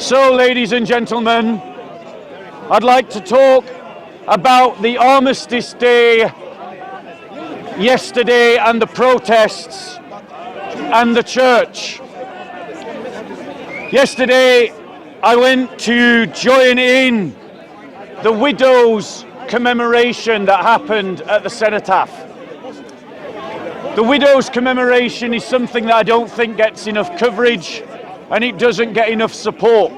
So, ladies and gentlemen, I'd like to talk about the Armistice Day yesterday and the protests and the church. Yesterday, I went to join in the widows' commemoration that happened at the cenotaph. The widows' commemoration is something that I don't think gets enough coverage, and it doesn't get enough support.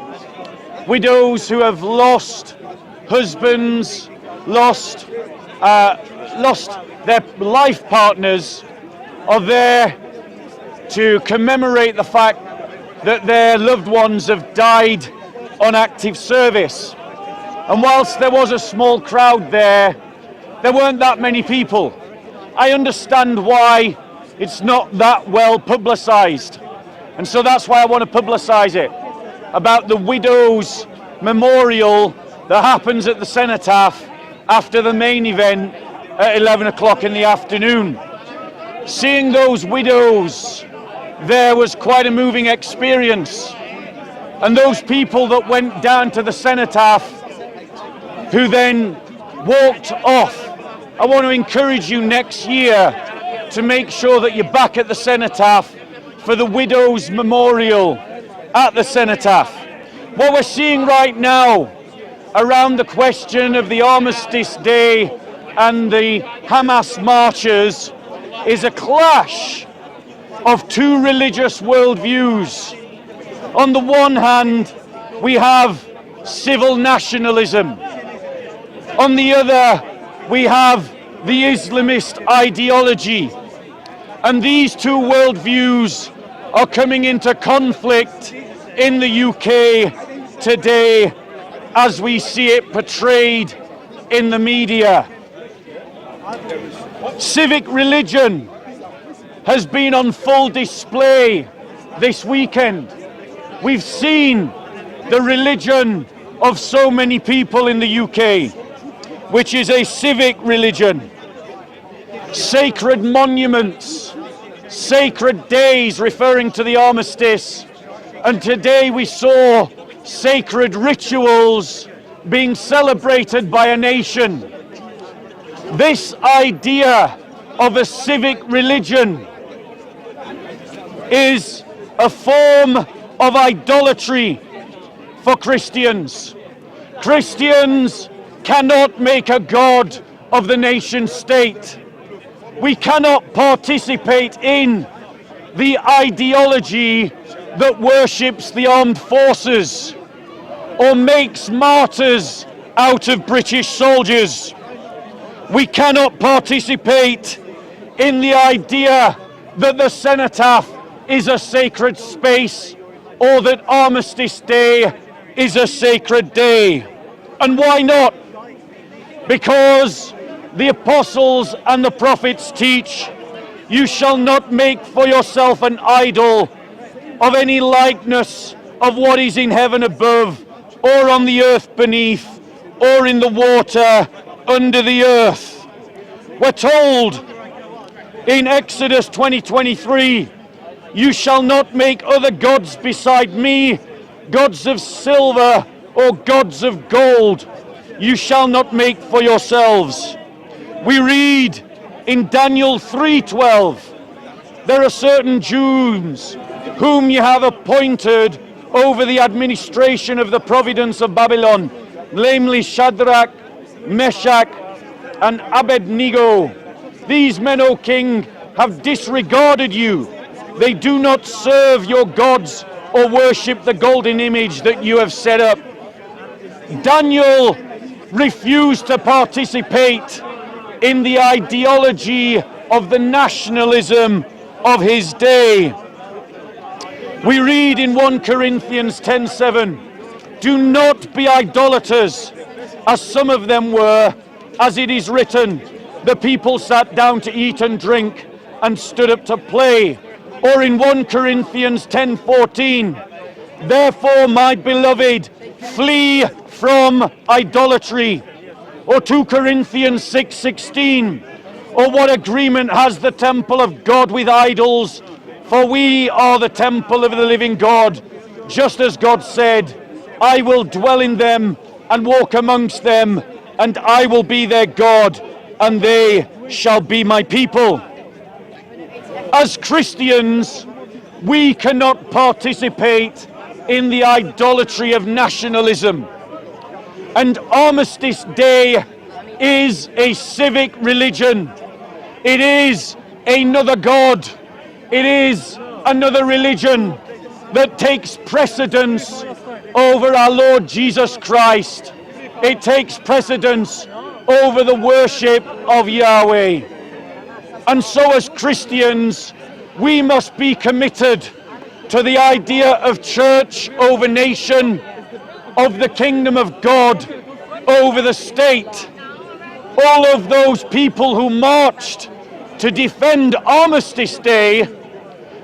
Widows who have lost husbands, lost their life partners, are there to commemorate the fact that their loved ones have died on active service. And whilst there was a small crowd there weren't that many people. I understand why it's not that well publicised. And so that's why I want to publicise it, about the Widows' Memorial that happens at the cenotaph after the main event at 11 o'clock in the afternoon. Seeing those widows there was quite a moving experience. And those people that went down to the cenotaph, who then walked off, I want to encourage you next year to make sure that you're back at the cenotaph for the Widows' Memorial at the cenotaph. What we're seeing right now around the question of the Armistice Day and the Hamas marchers is a clash of two religious worldviews. On the one hand, we have civil nationalism. On the other, we have the Islamist ideology. And these two worldviews are coming into conflict in the UK today as we see it portrayed in the media. Civic religion has been on full display this weekend. We've seen the religion of so many people in the UK, which is a civic religion. Sacred monuments, sacred days referring to the armistice, and today we saw sacred rituals being celebrated by a nation. This idea of a civic religion is a form of idolatry for Christians. Christians cannot make a god of the nation state. We cannot participate in the ideology that worships the armed forces or makes martyrs out of British soldiers. We cannot participate in the idea that the cenotaph is a sacred space or that Armistice Day is a sacred day. And why not? Because the apostles and the prophets teach, you shall not make for yourself an idol of any likeness of what is in heaven above, or on the earth beneath, or in the water under the earth. We're told in Exodus 20:23, you shall not make other gods beside me, gods of silver or gods of gold. You shall not make for yourselves. We read in Daniel 3:12, there are certain Jews whom you have appointed over the administration of the providence of Babylon, namely Shadrach, Meshach, and Abednego. These men, O king, have disregarded you. They do not serve your gods or worship the golden image that you have set up. Daniel refused to participate in the ideology of the nationalism of his day. We read in 1 Corinthians 10:7, do not be idolaters, as some of them were, as it is written, the people sat down to eat and drink and stood up to play. Or in 1 Corinthians 10:14, therefore, my beloved, flee from idolatry. Or 2 Corinthians 6:16, or what agreement has the temple of God with idols? For we are the temple of the living God, just as God said, I will dwell in them and walk amongst them, and I will be their God, and they shall be my people. As Christians, we cannot participate in the idolatry of nationalism. And Armistice Day is a civic religion. It is another God. It is another religion that takes precedence over our Lord Jesus Christ. It takes precedence over the worship of Yahweh. And so as Christians, we must be committed to the idea of church over nation, of the kingdom of God over the state. All of those people who marched to defend Armistice Day,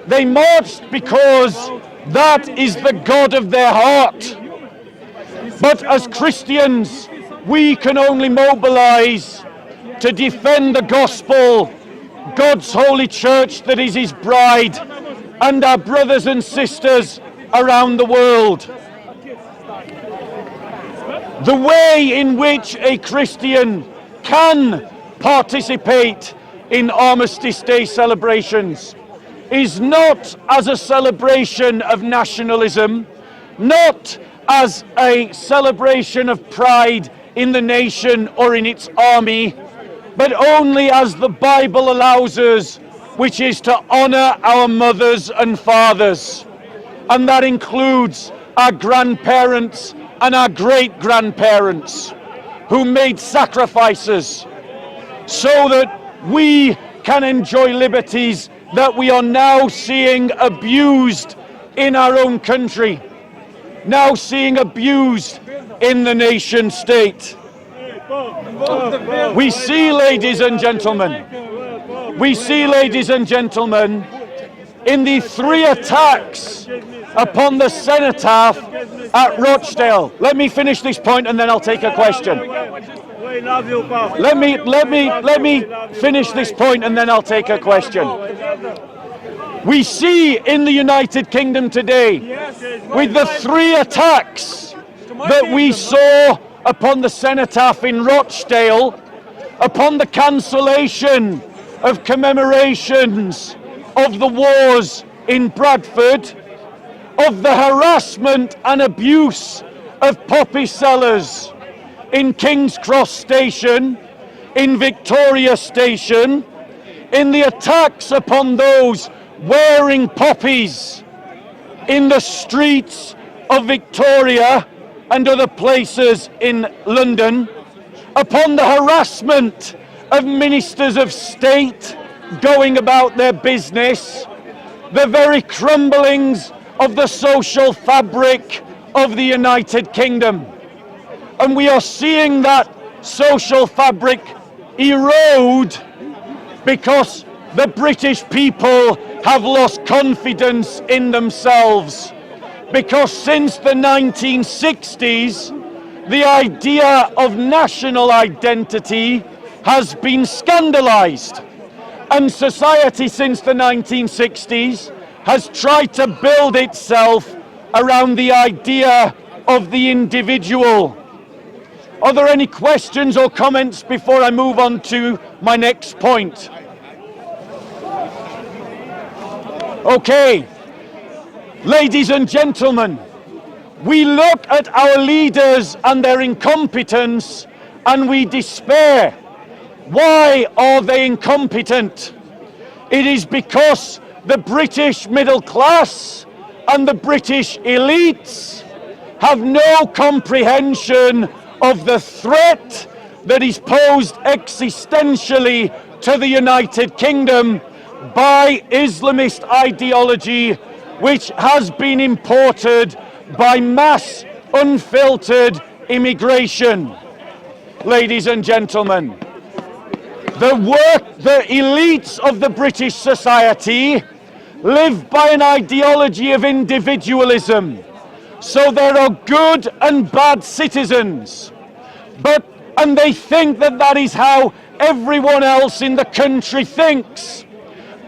they marched because that is the God of their heart. But as Christians, we can only mobilize to defend the gospel, God's holy church that is his bride, and our brothers and sisters around the world. The way in which a Christian can participate in Armistice Day celebrations is not as a celebration of nationalism, not as a celebration of pride in the nation or in its army, but only as the Bible allows us, which is to honor our mothers and fathers. And that includes our grandparents and our great-grandparents who made sacrifices so that we can enjoy liberties that we are now seeing abused in our own country, now seeing abused in the nation state. We see, ladies and gentlemen, in the 3 attacks upon the cenotaph at Rochdale. Let me finish this point and then I'll take a question. Let me finish this point and then I'll take a question. We see in the United Kingdom today, with the 3 attacks that we saw upon the cenotaph in Rochdale, upon the cancellation of commemorations of the wars in Bradford, of the harassment and abuse of poppy sellers in King's Cross Station, in Victoria Station, in the attacks upon those wearing poppies in the streets of Victoria and other places in London, upon the harassment of ministers of state going about their business, the very crumblings of the social fabric of the United Kingdom. And we are seeing that social fabric erode because the British people have lost confidence in themselves. Because since the 1960s, the idea of national identity has been scandalized. And society since the 1960s has tried to build itself around the idea of the individual. Are there any questions or comments before I move on to my next point? Okay, ladies and gentlemen, we look at our leaders and their incompetence and we despair. Why are they incompetent? It is because the British middle class and the British elites have no comprehension of the threat that is posed existentially to the United Kingdom by Islamist ideology, which has been imported by mass, unfiltered immigration. Ladies and gentlemen, the elites of the British society live by an ideology of individualism. So there are good and bad citizens, and they think that that is how everyone else in the country thinks.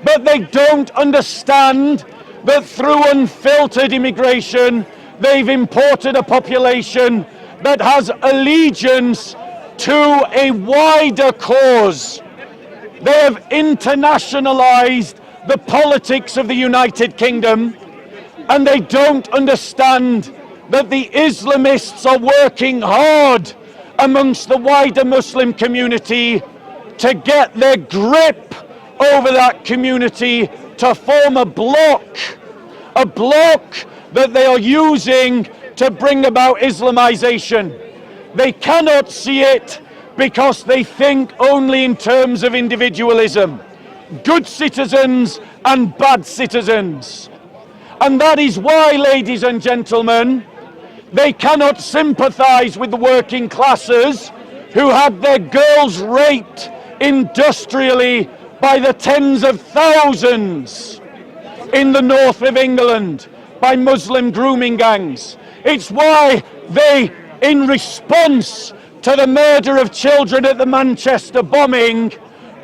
But they don't understand that through unfiltered immigration, they've imported a population that has allegiance to a wider cause. They have internationalized the politics of the United Kingdom, and they don't understand that the Islamists are working hard amongst the wider Muslim community to get their grip over that community to form a bloc that they are using to bring about Islamization. They cannot see it because they think only in terms of individualism. Good citizens and bad citizens. And that is why, ladies and gentlemen, they cannot sympathize with the working classes who had their girls raped industrially by the tens of thousands in the north of England by Muslim grooming gangs. It's why they, in response to the murder of children at the Manchester bombing,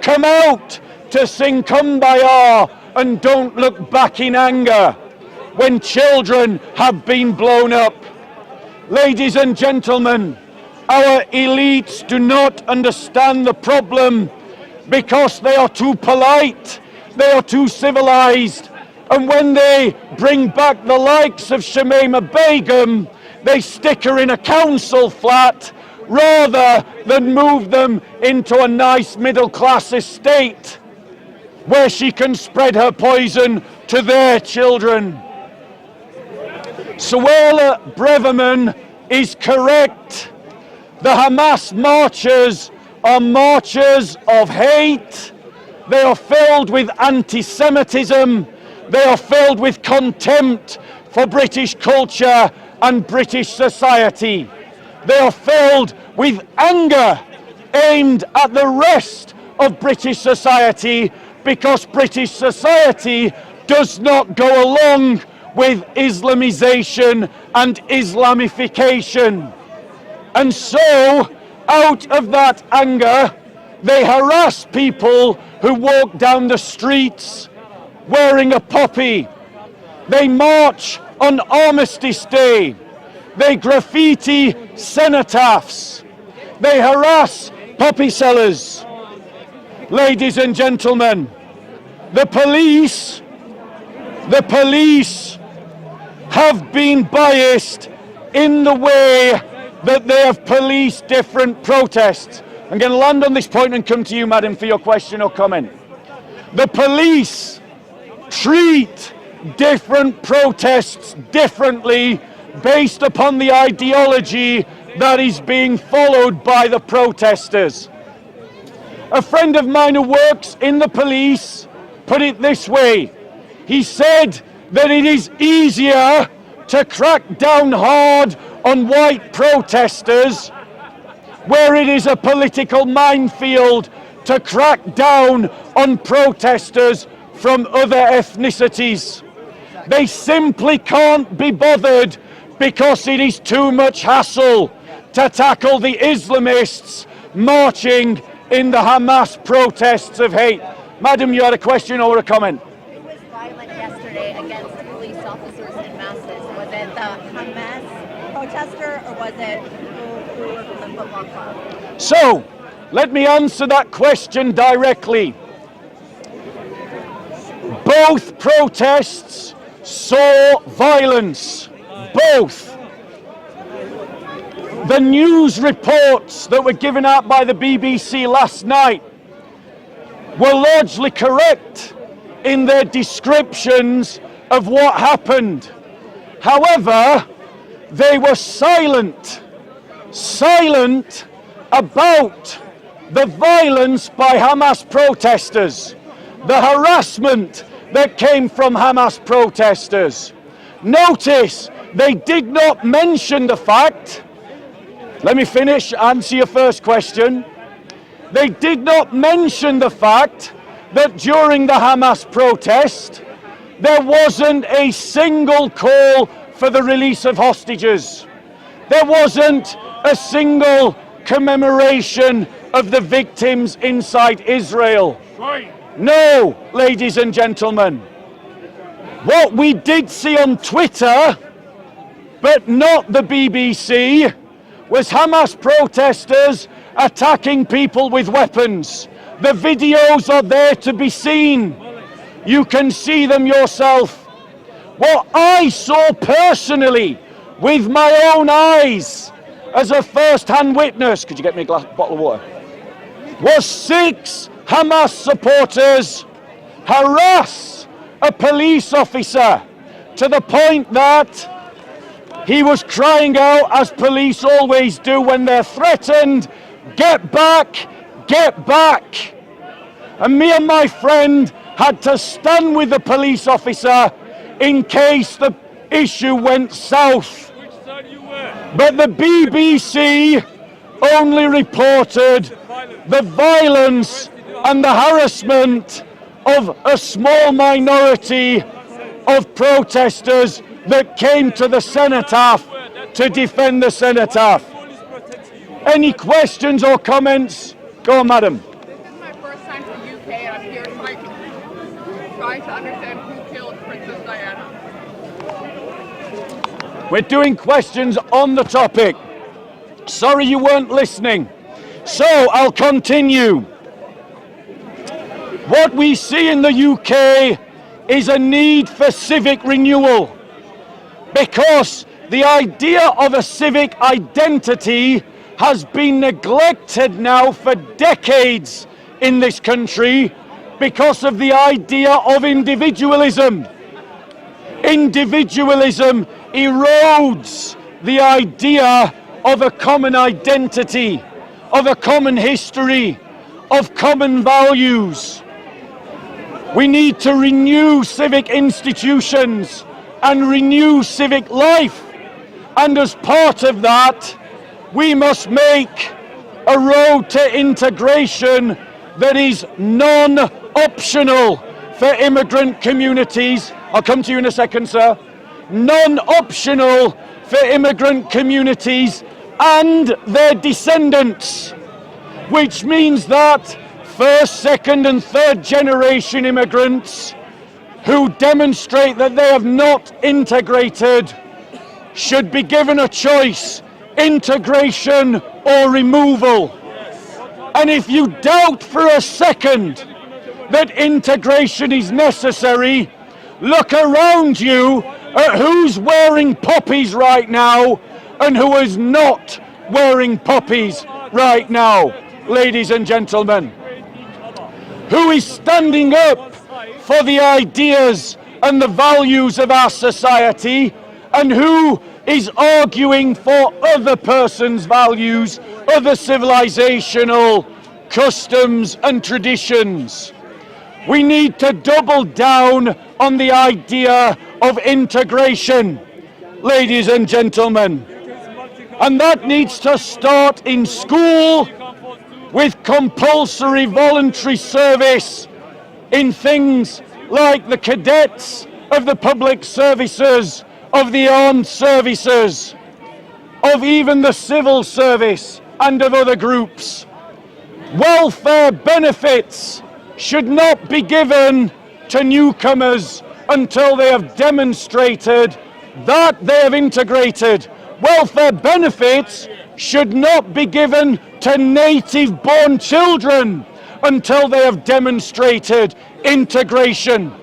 come out to sing Kumbaya and Don't Look Back in anger when children have been blown up. Ladies and gentlemen, our elites do not understand the problem because they are too polite, they are too civilized, and when they bring back the likes of Shamima Begum, they stick her in a council flat rather than move them into a nice middle-class estate where she can spread her poison to their children. Suella Breverman is correct. The Hamas marchers are marchers of hate. They are filled with anti-Semitism. They are filled with contempt for British culture and British society. They are filled with anger aimed at the rest of British society because British society does not go along with Islamization and Islamification. And so, out of that anger, they harass people who walk down the streets wearing a poppy. They march on Armistice Day. They graffiti cenotaphs. They harass poppy sellers. Ladies and gentlemen, the police have been biased in the way that they have policed different protests. I'm going to land on this point and come to you, madam, for your question or comment. The police treat different protests differently based upon the ideology that is being followed by the protesters. A friend of mine who works in the police put it this way. He said that it is easier to crack down hard on white protesters where it is a political minefield to crack down on protesters from other ethnicities. They simply can't be bothered because it is too much hassle to tackle the Islamists marching in the Hamas protests of hate. Madam, you had a question or a comment? It was violent yesterday against police officers in masses. Was it the Hamas protester or was it who were from the football club? So, let me answer that question directly. Both protests saw violence. Both. The news reports that were given out by the BBC last night were largely correct in their descriptions of what happened. However, they were silent about the violence by Hamas protesters, the harassment that came from Hamas protesters. Notice, they did not mention the fact, let me finish, answer your first question. They did not mention the fact that during the Hamas protest, there wasn't a single call for the release of hostages. There wasn't a single commemoration of the victims inside Israel. No, ladies and gentlemen. What we did see on Twitter but not the BBC, was Hamas protesters attacking people with weapons. The videos are there to be seen. You can see them yourself. What I saw personally with my own eyes as a first-hand witness, could you get me a bottle of water, was 6 Hamas supporters harass a police officer to the point that he was crying out, as police always do when they're threatened, "Get back, get back." And me and my friend had to stand with the police officer in case the issue went south. Which side you were? But the BBC only reported the violence and the harassment of a small minority of protesters that came to the cenotaph to defend the cenotaph. Any questions or comments? Go on, madam. This is my first time to the UK and I'm here trying to understand who killed Princess Diana. We're doing questions on the topic. Sorry you weren't listening. So I'll continue. What we see in the UK is a need for civic renewal, because the idea of a civic identity has been neglected now for decades in this country because of the idea of individualism. Individualism erodes the idea of a common identity, of a common history, of common values. We need to renew civic institutions and renew civic life. And as part of that, we must make a road to integration that is non-optional for immigrant communities. I'll come to you in a second, sir. Non-optional for immigrant communities and their descendants, which means that first, second and third generation immigrants who demonstrate that they have not integrated should be given a choice: integration or removal. And if you doubt for a second that integration is necessary, look around you at who's wearing poppies right now and who is not wearing poppies right now, ladies and gentlemen. Who is standing up for the ideas and the values of our society, and who is arguing for other persons' values, other civilizational customs and traditions. We need to double down on the idea of integration, ladies and gentlemen. And that needs to start in school with compulsory voluntary service in things like the cadets of the public services, of the armed services, of even the civil service and of other groups. Welfare benefits should not be given to newcomers until they have demonstrated that they have integrated. Welfare benefits should not be given to native-born children until they have demonstrated integration.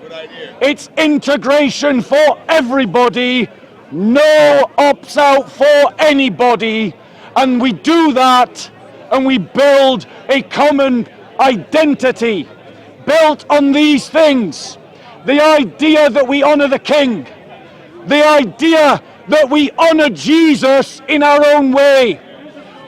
It's integration for everybody, no opt-out for anybody, and we do that and we build a common identity built on these things. The idea that we honor the King, the idea that we honor Jesus in our own way,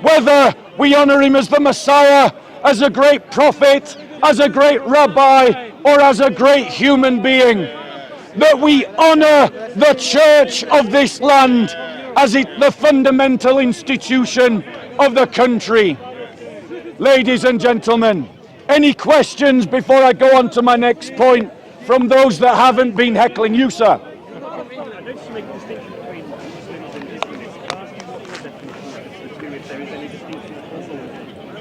whether we honor him as the Messiah, as a great prophet, as a great rabbi, or as a great human being, that we honor the church of this land as the fundamental institution of the country. Ladies and gentlemen, any questions before I go on to my next point from those that haven't been heckling you, sir?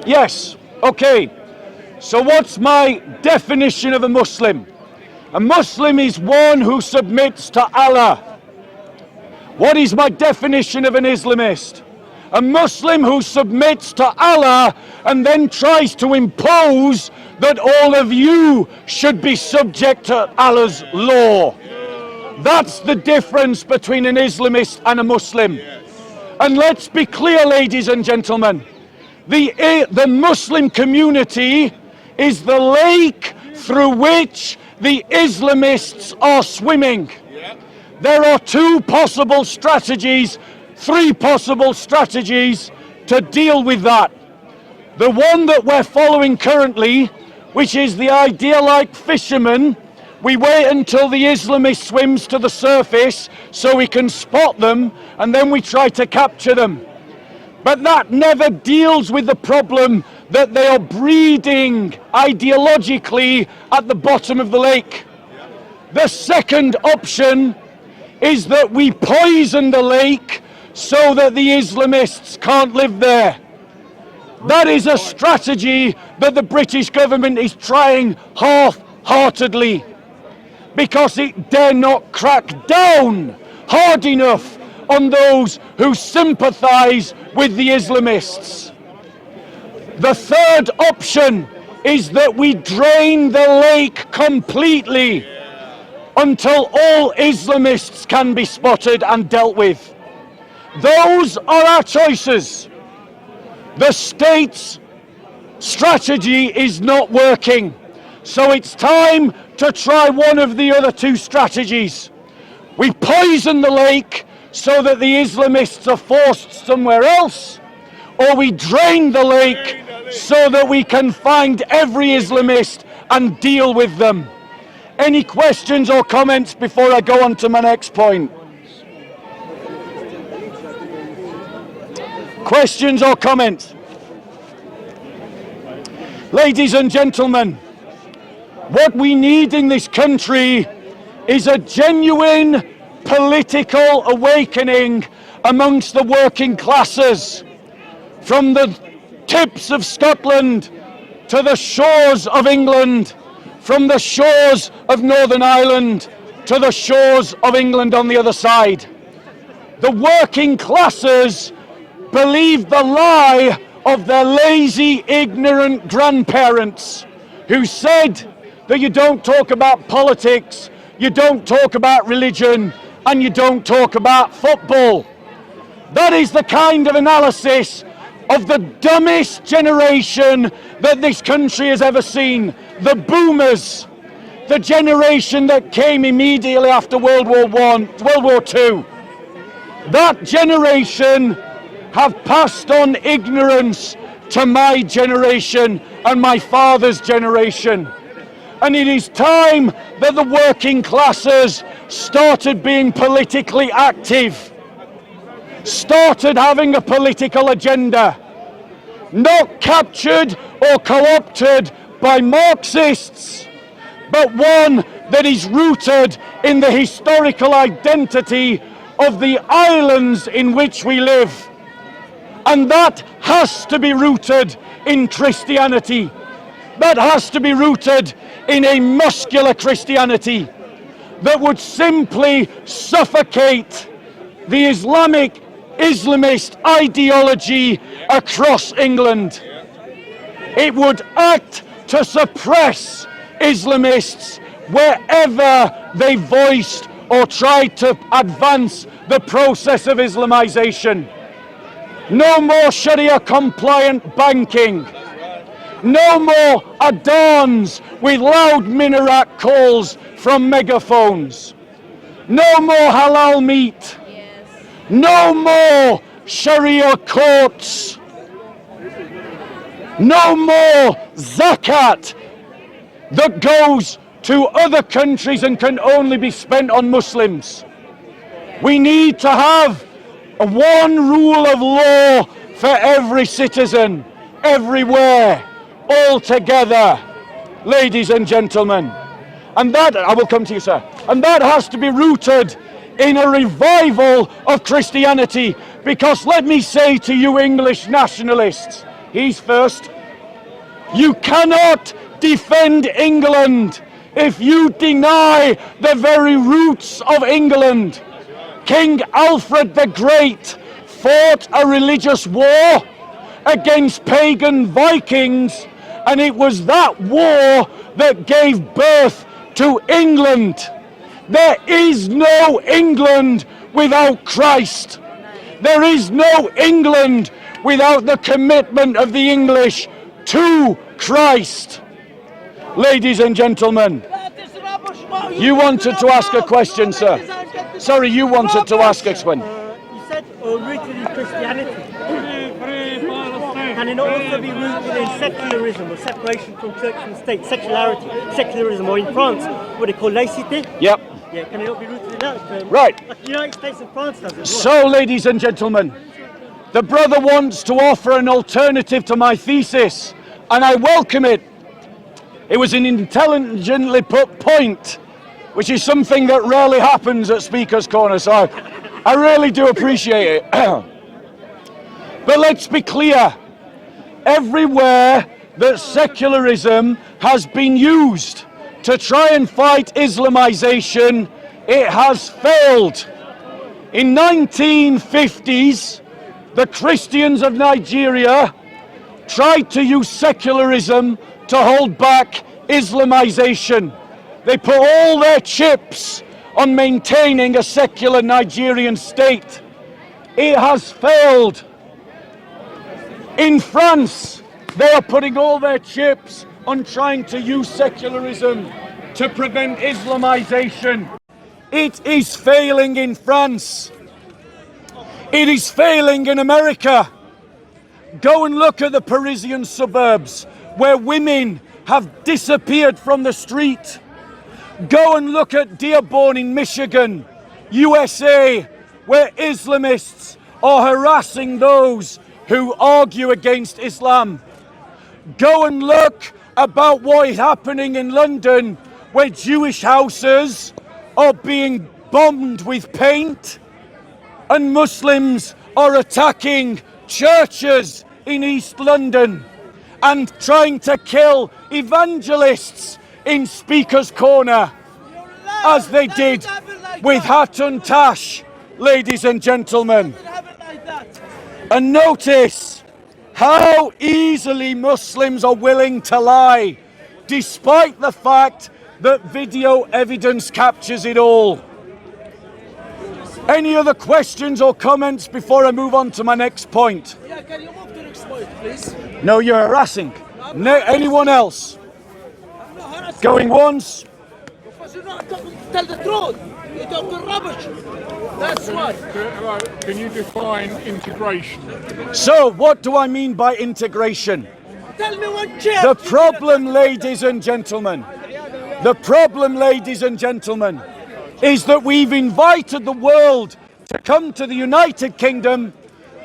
Yes, okay. So what's my definition of a Muslim? A Muslim is one who submits to Allah. What is my definition of an Islamist? A Muslim who submits to Allah and then tries to impose that all of you should be subject to Allah's law. That's the difference between an Islamist and a Muslim. And let's be clear, ladies and gentlemen, the Muslim community is the lake through which the Islamists are swimming. There are three possible strategies to deal with that. The one that we're following currently, which is the idea like fishermen, we wait until the Islamist swims to the surface so we can spot them, and then we try to capture them. But that never deals with the problem that they are breeding ideologically at the bottom of the lake. The second option is that we poison the lake so that the Islamists can't live there. That is a strategy that the British government is trying half-heartedly, because it dare not crack down hard enough on those who sympathize with the Islamists. The third option is that we drain the lake completely until all Islamists can be spotted and dealt with. Those are our choices. The state's strategy is not working, so it's time to try one of the other two strategies. We poison the lake so that the Islamists are forced somewhere else, or we drain the lake so that we can find every Islamist and deal with them. Any questions or comments before I go on to my next point? Questions or comments? Ladies and gentlemen, what we need in this country is a genuine political awakening amongst the working classes, from the tips of Scotland to the shores of England, from the shores of Northern Ireland to the shores of England on the other side. The working classes believe the lie of their lazy, ignorant grandparents who said that you don't talk about politics, you don't talk about religion, and you don't talk about football. That is the kind of analysis of the dumbest generation that this country has ever seen. The boomers, the generation that came immediately after World War II. That generation have passed on ignorance to my generation and my father's generation. And it is time that the working classes started being politically active, started having a political agenda, not captured or co-opted by Marxists, but one that is rooted in the historical identity of the islands in which we live. And that has to be rooted in Christianity. That has to be rooted in a muscular Christianity that would simply suffocate the Islamist ideology across England. It would act to suppress Islamists wherever they voiced or tried to advance the process of Islamization. No more Sharia compliant banking. No more adans with loud minaret calls from megaphones. No more halal meat. No more Sharia courts. No more zakat that goes to other countries and can only be spent on Muslims. We need to have one rule of law for every citizen, everywhere, all together, ladies and gentlemen. And that, I will come to you, sir, and that has to be rooted in a revival of Christianity. Because let me say to you English nationalists, he's first, you cannot defend England if you deny the very roots of England. King Alfred the Great fought a religious war against pagan Vikings, and it was that war that gave birth to England. There is no England without Christ. There is no England without the commitment of the English to Christ. Ladies and gentlemen, you wanted to ask a question, sir. Sorry, you wanted to ask a question. You said rooted in Christianity. Can it not also be rooted in secularism or separation from church and state, secularism, or in France, what they call laicite? Yep. Yeah, can it not be rooted in that? Right. Like the United States and France does it as So, well. ladies and gentlemen, the brother wants to offer an alternative to my thesis, and I welcome it. It was an intelligently put point, which is something that rarely happens at Speaker's Corner, so I really do appreciate it. But let's be clear, everywhere that secularism has been used to try and fight Islamization, it has failed. In 1950s, the Christians of Nigeria tried to use secularism to hold back Islamization. They put all their chips on maintaining a secular Nigerian state. It has failed. In France, they are putting all their chips on trying to use secularism to prevent Islamization. It is failing in France. It is failing in America. Go and look at the Parisian suburbs where women have disappeared from the street. Go and look at Dearborn in Michigan, USA, where Islamists are harassing those who argue against Islam. Go and look about what is happening in London, where Jewish houses are being bombed with paint, and Muslims are attacking churches in East London and trying to kill evangelists in Speaker's Corner, as they did with Hatun Tash, ladies and gentlemen. And notice how easily Muslims are willing to lie, despite the fact that video evidence captures it all. Any other questions or comments before I move on to my next point? Yeah, can you move to the next point, please? No, you're harassing. Anyone else? I'm not harassing. Going once? Because you're not talking, tell the truth. You're talking rubbish. That's why. Can you define integration? So, what do I mean by integration? Tell me one chair. The problem, ladies and gentlemen, is that we've invited the world to come to the United Kingdom,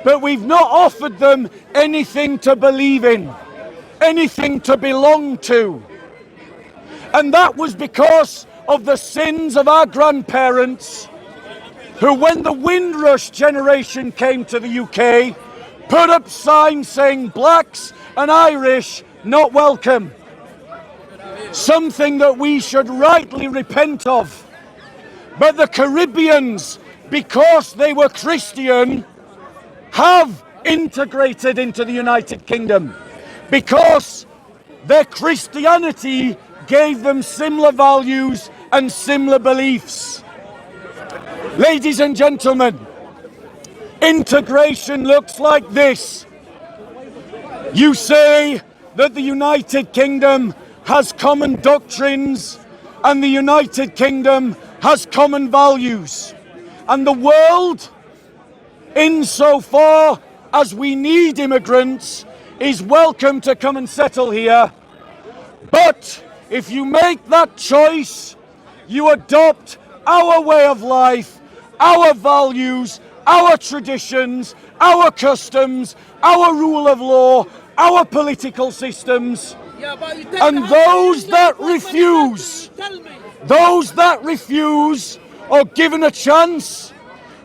but we've not offered them anything to believe in, anything to belong to. And that was because of the sins of our grandparents, who, when the Windrush generation came to the UK, put up signs saying blacks and Irish not welcome. Something that we should rightly repent of. But the Caribbeans, because they were Christian, have integrated into the United Kingdom, because their Christianity gave them similar values and similar beliefs. Ladies and gentlemen, integration looks like this. You say that the United Kingdom has common doctrines and the United Kingdom has common values. And the world, insofar as we need immigrants, is welcome to come and settle here. But if you make that choice, you adopt our way of life, our values, our traditions, our customs, our rule of law, our political systems. Yeah, but you tell And me those that how many refuse, Tell me. those that refuse are given a chance,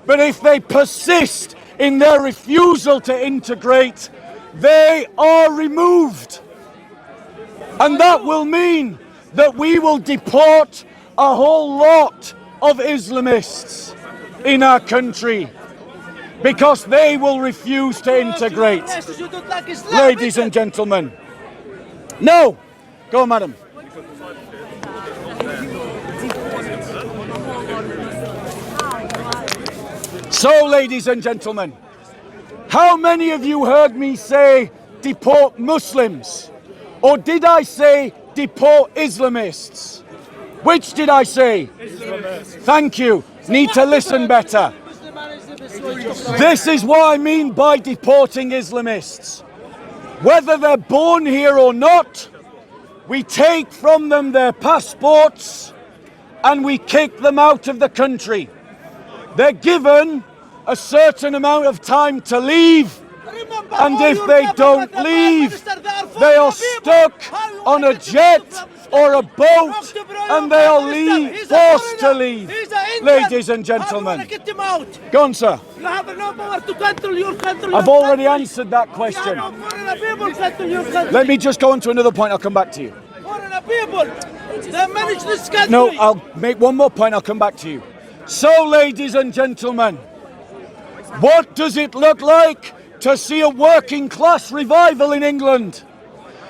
but if they persist in their refusal to integrate, they are removed. And that will mean that we will deport a whole lot of Islamists in our country because they will refuse to integrate. You don't like Islam, Ladies and gentlemen. No! Go on, madam. So, ladies and gentlemen, how many of you heard me say deport Muslims? Or did I say deport Islamists? Which did I say? Islamists. Thank you. Need to listen better. This is what I mean by deporting Islamists. Whether they're born here or not, we take from them their passports and we kick them out of the country. They're given a certain amount of time to leave, and if they don't leave, they are stuck on a jet or a boat, and they are forced to leave. Ladies and gentlemen. Go on, sir. You have no power to control your country. I've already answered that question. People control your country. Let me just go on to another point, I'll come back to you. Foreign people, they manage this country. No, I'll make one more point, I'll come back to you. So, ladies and gentlemen, what does it look like to see a working class revival in England?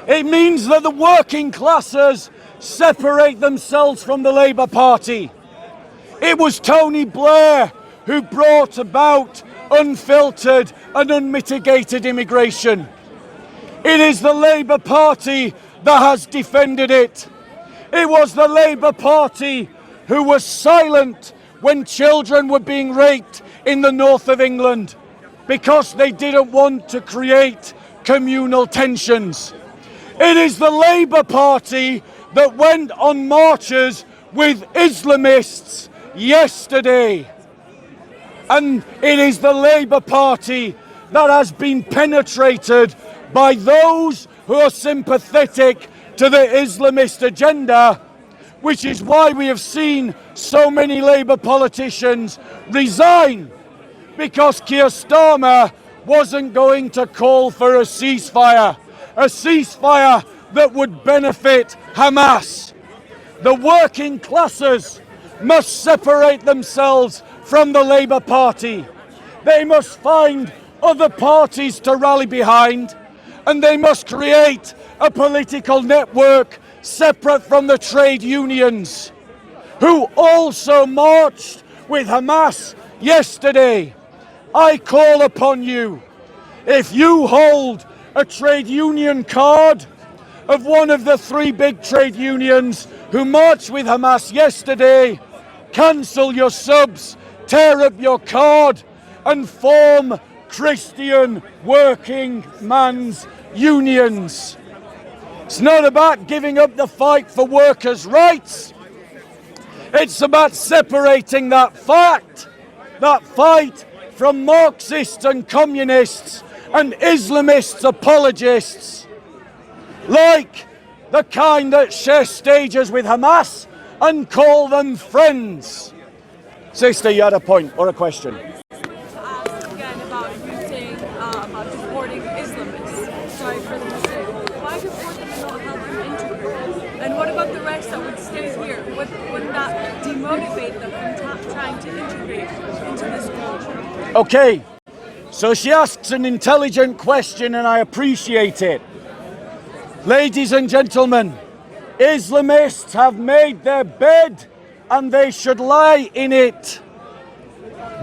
It means that the working classes separate themselves from the Labour Party. It was Tony Blair who brought about unfiltered and unmitigated immigration. It is the Labour Party that has defended it. It was the Labour Party who was silent when children were being raped in the north of England because they didn't want to create communal tensions. It is the Labour Party that went on marches with Islamists yesterday. And it is the Labour Party that has been penetrated by those who are sympathetic to the Islamist agenda, which is why we have seen so many Labour politicians resign, because Keir Starmer wasn't going to call for a ceasefire that would benefit Hamas. The working classes must separate themselves from the Labour Party. They must find other parties to rally behind, and they must create a political network separate from the trade unions, who also marched with Hamas yesterday. I call upon you, if you hold a trade union card of one of the three big trade unions who marched with Hamas yesterday, cancel your subs, tear up your card and form Christian working man's unions. It's not about giving up the fight for workers' rights. It's about separating that fight from Marxists and communists and Islamist apologists, like the kind that share stages with Hamas and call them friends. Sister, you had a point or a question? Again, about you saying about supporting Islamists. Sorry for the mistake. Why support them and not help them integrate? And what about the rest that would stay here? Wouldn't that demotivate them from trying to integrate into this culture? Okay, so she asks an intelligent question and I appreciate it. Ladies and gentlemen, Islamists have made their bed and they should lie in it.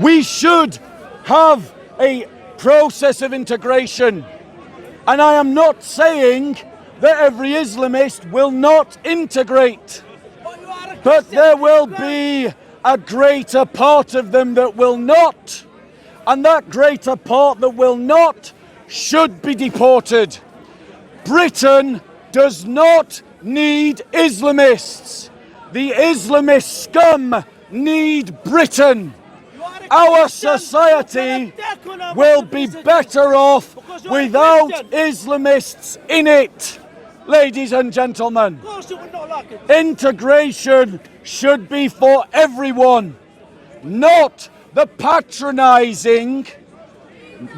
We should have a process of integration. And I am not saying that every Islamist will not integrate. But there will be a greater part of them that will not. And that greater part that will not should be deported. Britain does not need Islamists. The Islamist scum need Britain. Our society will be better off without Islamists in it. Ladies and gentlemen, integration should be for everyone, not the patronizing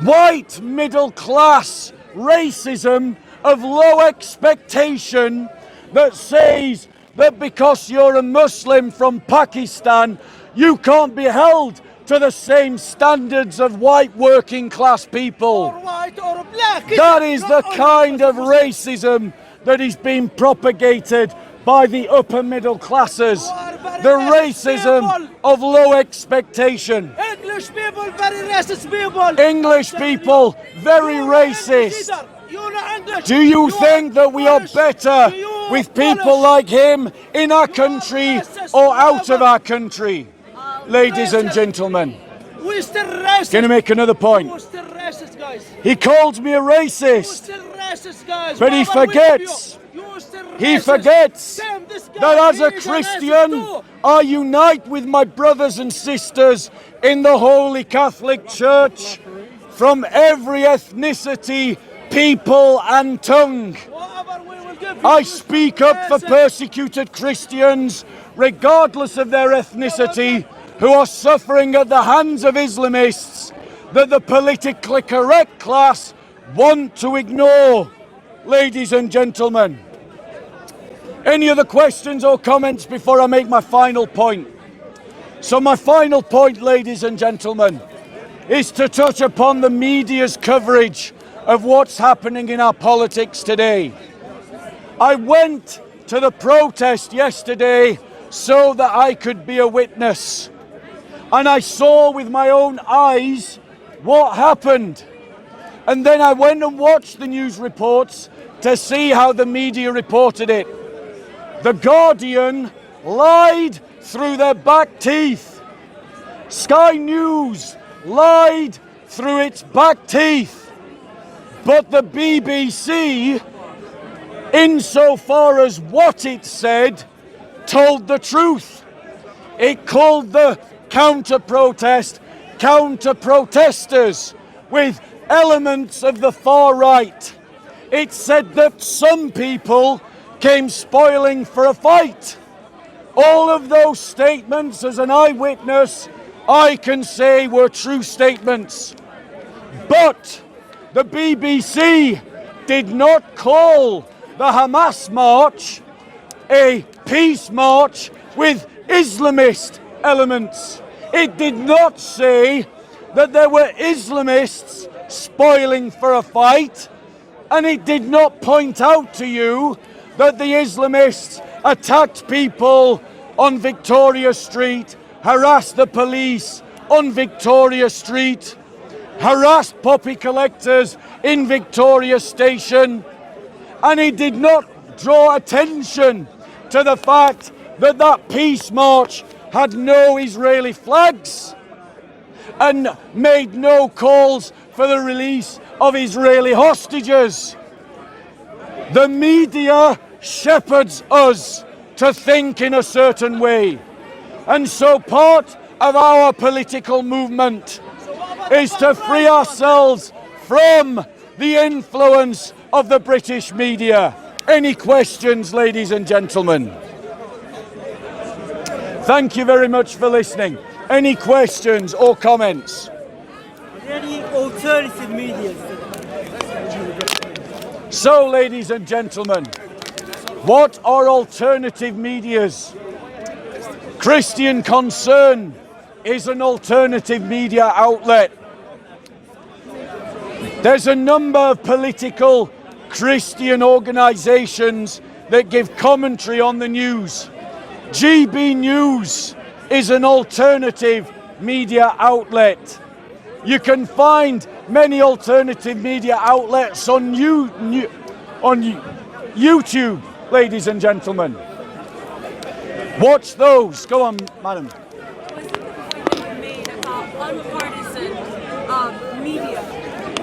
white middle class racism of low expectation that says that because you're a Muslim from Pakistan, you can't be held to the same standards of white working class people. Or white or black. That is the Not only kind of Muslims. racism that is being propagated by the upper middle classes. You are very The racist racism people. of low expectation. English people, very racist people. English people, very You are racist. English. You are English. Do you think that we are Polish. better You are with people Polish. like him in our country racist, or out of whatever. our country? Ladies and gentlemen, We're still racist. can I make another point? We're still racist, guys. He calls me a We're racist, still racist, guys. but he Whatever we forgets. give you, you're still He racist. forgets Damn, this guy, that as he a is Christian, racist too. I unite with my brothers and sisters in the Holy Catholic Church from every ethnicity, people and tongue. Whatever we will give you, I you're speak still up for racist. persecuted Christians, regardless of their ethnicity, who are suffering at the hands of Islamists that the politically correct class want to ignore. Ladies and gentlemen, any other questions or comments before I make my final point? So my final point, ladies and gentlemen, is to touch upon the media's coverage of what's happening in our politics today. I went to the protest yesterday so that I could be a witness. And I saw with my own eyes what happened. And then I went and watched the news reports to see how the media reported it. The Guardian lied through their back teeth. Sky News lied through its back teeth. But the BBC, insofar as what it said, told the truth. It called the counter-protest counter-protesters with elements of the far right. It said that some people came spoiling for a fight. All of those statements, as an eyewitness, I can say were true statements. But the BBC did not call the Hamas march a peace march with Islamist elements. It did not say that there were Islamists spoiling for a fight, and it did not point out to you that the Islamists attacked people on Victoria Street, harassed the police on Victoria Street, harassed poppy collectors in Victoria Station, and it did not draw attention to the fact that that peace march had no Israeli flags and made no calls for the release of Israeli hostages. The media shepherds us to think in a certain way. And so part of our political movement is to free ourselves from the influence of the British media. Any questions, ladies and gentlemen? Thank you very much for listening. Any questions or comments? Are there any alternative media? So, ladies and gentlemen, what are alternative medias? Christian Concern is an alternative media outlet. There's a number of political Christian organisations that give commentary on the news. GB News is an alternative media outlet. You can find many alternative media outlets on YouTube, ladies and gentlemen. Watch those. Go on, madam. Made about unpartisan media,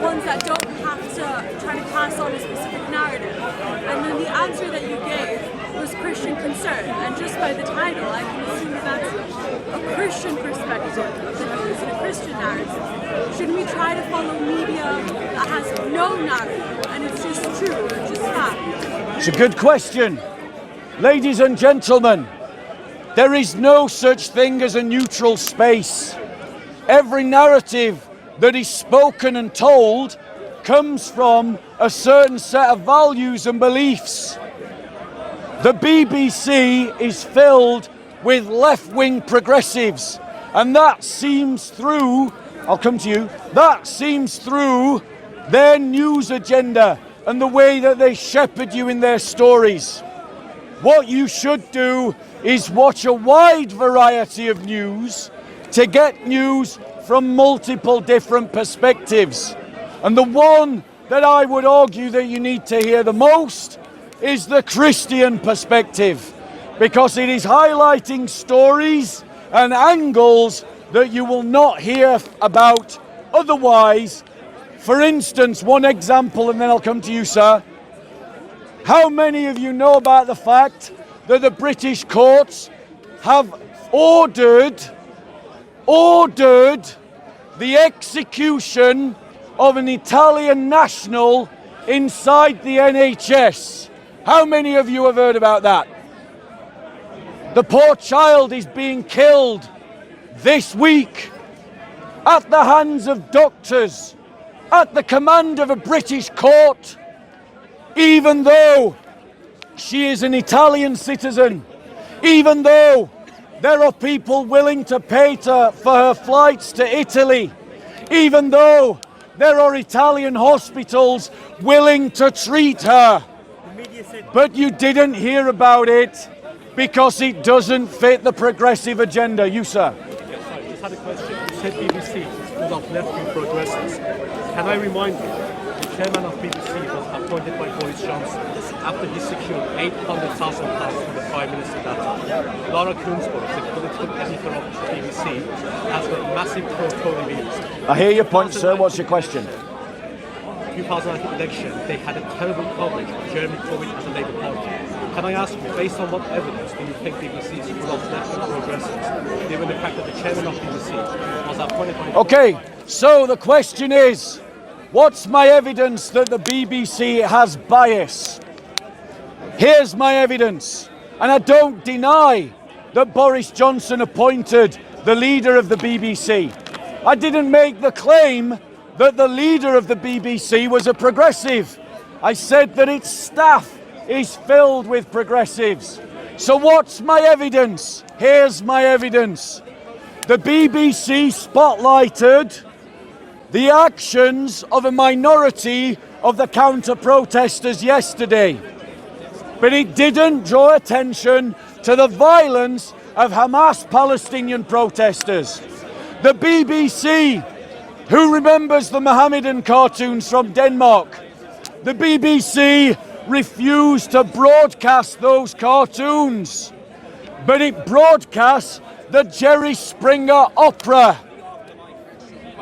ones that don't have to try to pass on a specific narrative. And then the answer that you gave was Christian Concern, and just by the title, I can assume that's a Christian perspective, that is a Christian narrative. Shouldn't we try to follow media that has no narrative, and it's just true, it's just fact? It's a good question. Ladies and gentlemen, there is no such thing as a neutral space. Every narrative that is spoken and told comes from a certain set of values and beliefs. The BBC is filled with left-wing progressives And that seems through, I'll come to you, that seems through their news agenda and the way that they shepherd you in their stories. What you should do is watch a wide variety of news to get news from multiple different perspectives. And the one that I would argue that you need to hear the most is the Christian perspective, because it is highlighting stories and angles that you will not hear about otherwise. For instance, one example, and then I'll come to you, sir. How many of you know about the fact that the British courts have ordered the execution of an Italian national inside the NHS? How many of you have heard about that? The poor child is being killed this week at the hands of doctors, at the command of a British court, even though she is an Italian citizen, even though there are people willing to pay for her flights to Italy, even though there are Italian hospitals willing to treat her. But you didn't hear about it because it doesn't fit the progressive agenda. You, sir. Yes, I just had a question. You said BBC is full of left-wing progressives. Can I remind you, the chairman of BBC was appointed by Boris Johnson after he secured £800,000 from the Prime Minister that time. Laura Kunsborg, the political editor of BBC, has got massive pro-Tory views. I hear your point, sir. What's your question? 2019 election, they had a terrible coverage of Jeremy Corbyn as a Labour Party. Can I ask you, based on what evidence do you think BBC is full of left-wing progressives, given the fact that the chairman of BBC was appointed by... Okay, so the question is, what's my evidence that the BBC has bias? Here's my evidence, and I don't deny that Boris Johnson appointed the leader of the BBC. I didn't make the claim that the leader of the BBC was a progressive. I said that its staff is filled with progressives. So what's my evidence? Here's my evidence. The BBC spotlighted the actions of a minority of the counter-protesters yesterday, but it didn't draw attention to the violence of Hamas Palestinian protesters. The BBC, who remembers the Mohammedan cartoons from Denmark? The BBC refused to broadcast those cartoons, but it broadcast the Jerry Springer opera,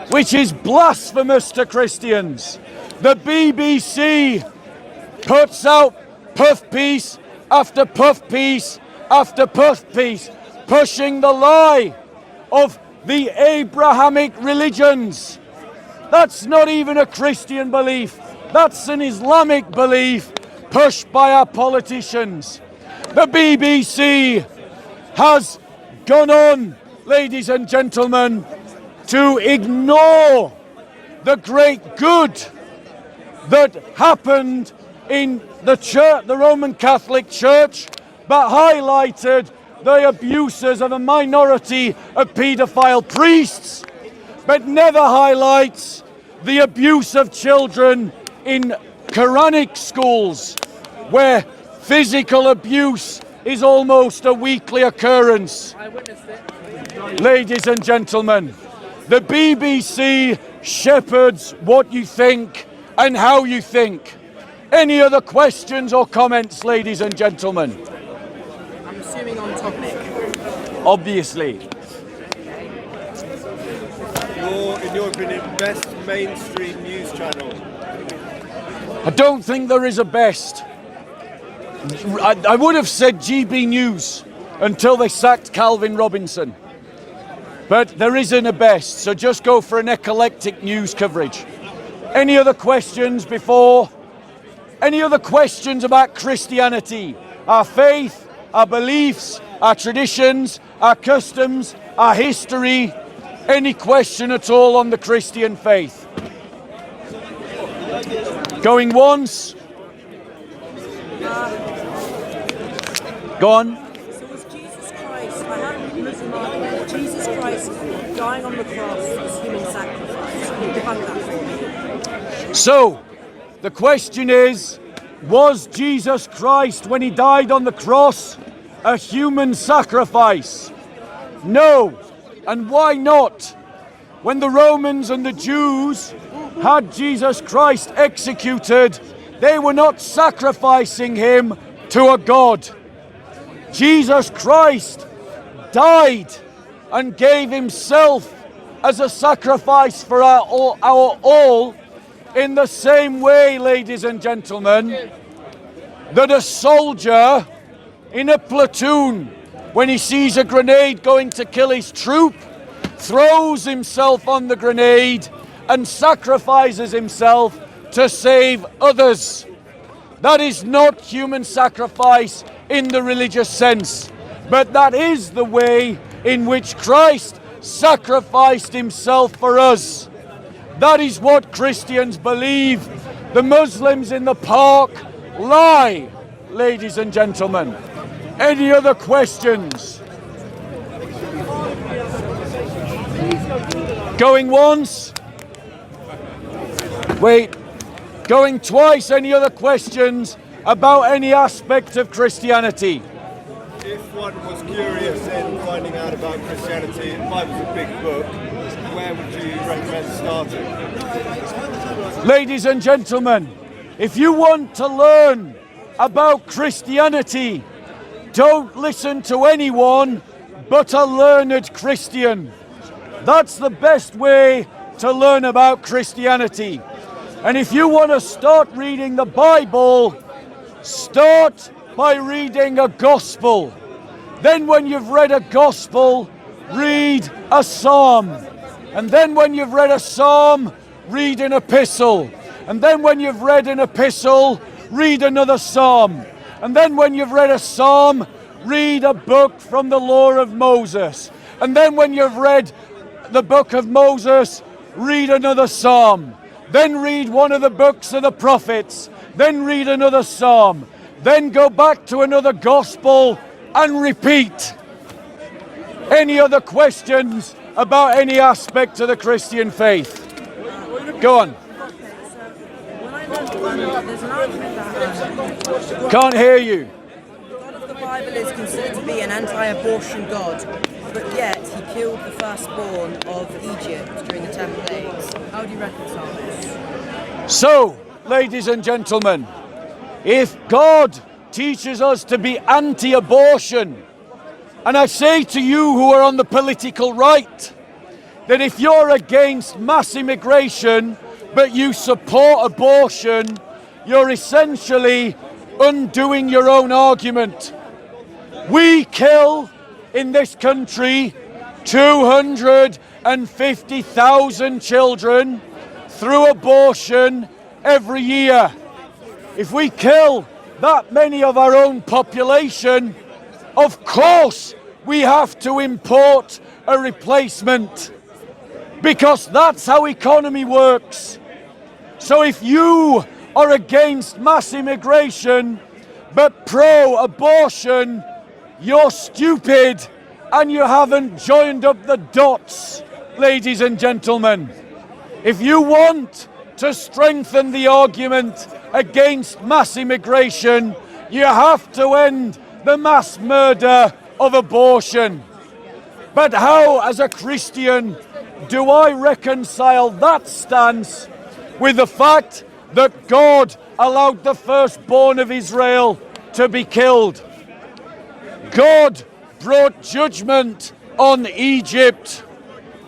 which is blasphemous to Christians. The BBC puts out puff piece after puff piece after puff piece, pushing the lie of the Abrahamic religions. That's not even a Christian belief. That's an Islamic belief pushed by our politicians. The BBC has gone on, ladies and gentlemen, to ignore the great good that happened in the church, the Roman Catholic Church, but highlighted the abuses of a minority of paedophile priests, but never highlights the abuse of children in Quranic schools, where physical abuse is almost a weekly occurrence. I witnessed it. Ladies and gentlemen, the BBC shepherds what you think and how you think. Any other questions or comments, ladies and gentlemen? I'm assuming on topic. Obviously. In your opinion, best mainstream news channel? I don't think there is a best. I would have said GB News until they sacked Calvin Robinson. But there isn't a best, so just go for an eclectic news coverage. Any other questions before? Any other questions about Christianity? Our faith, our beliefs, our traditions, our customs, our history? Any question at all on the Christian faith? Going once? Go on. So was Jesus Christ, I haven't written Jesus Christ dying on the cross was human sacrifice? Can you debunk that for me? So, the question is, was Jesus Christ, when he died on the cross, a human sacrifice? No. And why not? When the Romans and the Jews had Jesus Christ executed, they were not sacrificing him to a god. Jesus Christ died and gave himself as a sacrifice for our all, in the same way, ladies and gentlemen, that a soldier in a platoon, when he sees a grenade going to kill his troop, throws himself on the grenade and sacrifices himself to save others. That is not human sacrifice in the religious sense, but that is the way in which Christ sacrificed himself for us. That is what Christians believe. The Muslims in the park lie, ladies and gentlemen. Any other questions? Going once? Wait. Going twice? Any other questions about any aspect of Christianity? If one was curious in finding out about Christianity, the Bible's a big book. Where would you recommend starting? Ladies and gentlemen, if you want to learn about Christianity, don't listen to anyone but a learned Christian. That's the best way to learn about Christianity. And if you want to start reading the Bible, start by reading a gospel. Then when you've read a gospel, read a psalm. And then when you've read a psalm, read an epistle. And then when you've read an epistle, read another psalm. And then when you've read a psalm, read a book from the law of Moses. And then when you've read the book of Moses, read another psalm. Then read one of the books of the prophets. Then read another psalm. Then go back to another gospel and repeat. Any other questions about any aspect of the Christian faith? Go on. There's an argument that Can't hear you. the God of the Bible is considered to be an anti-abortion God, but yet he killed the firstborn of Egypt during the 10 plagues. How do you reconcile this? So, ladies and gentlemen, if God teaches us to be anti-abortion, and I say to you who are on the political right, that if you're against mass immigration, but you support abortion, you're essentially undoing your own argument. We kill in this country 250,000 children through abortion every year. If we kill that many of our own population, of course we have to import a replacement, because that's how economy works. So if you are against mass immigration but pro-abortion, you're stupid and you haven't joined up the dots, ladies and gentlemen. If you want to strengthen the argument against mass immigration, you have to end the mass murder of abortion. But how, as a Christian, do I reconcile that stance with the fact that God allowed the firstborn of Israel to be killed? God brought judgment on Egypt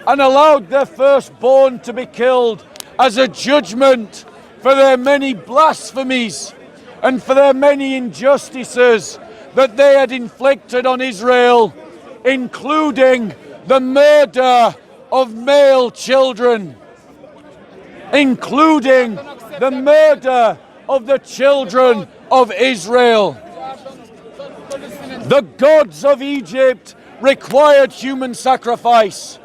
and allowed their firstborn to be killed as a judgment for their many blasphemies and for their many injustices that they had inflicted on Israel, including the murder of male children, including the murder of the children of Israel. The gods of Egypt required human sacrifice.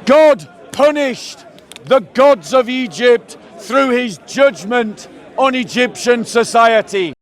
God punished the gods of Egypt through his judgment on Egyptian society.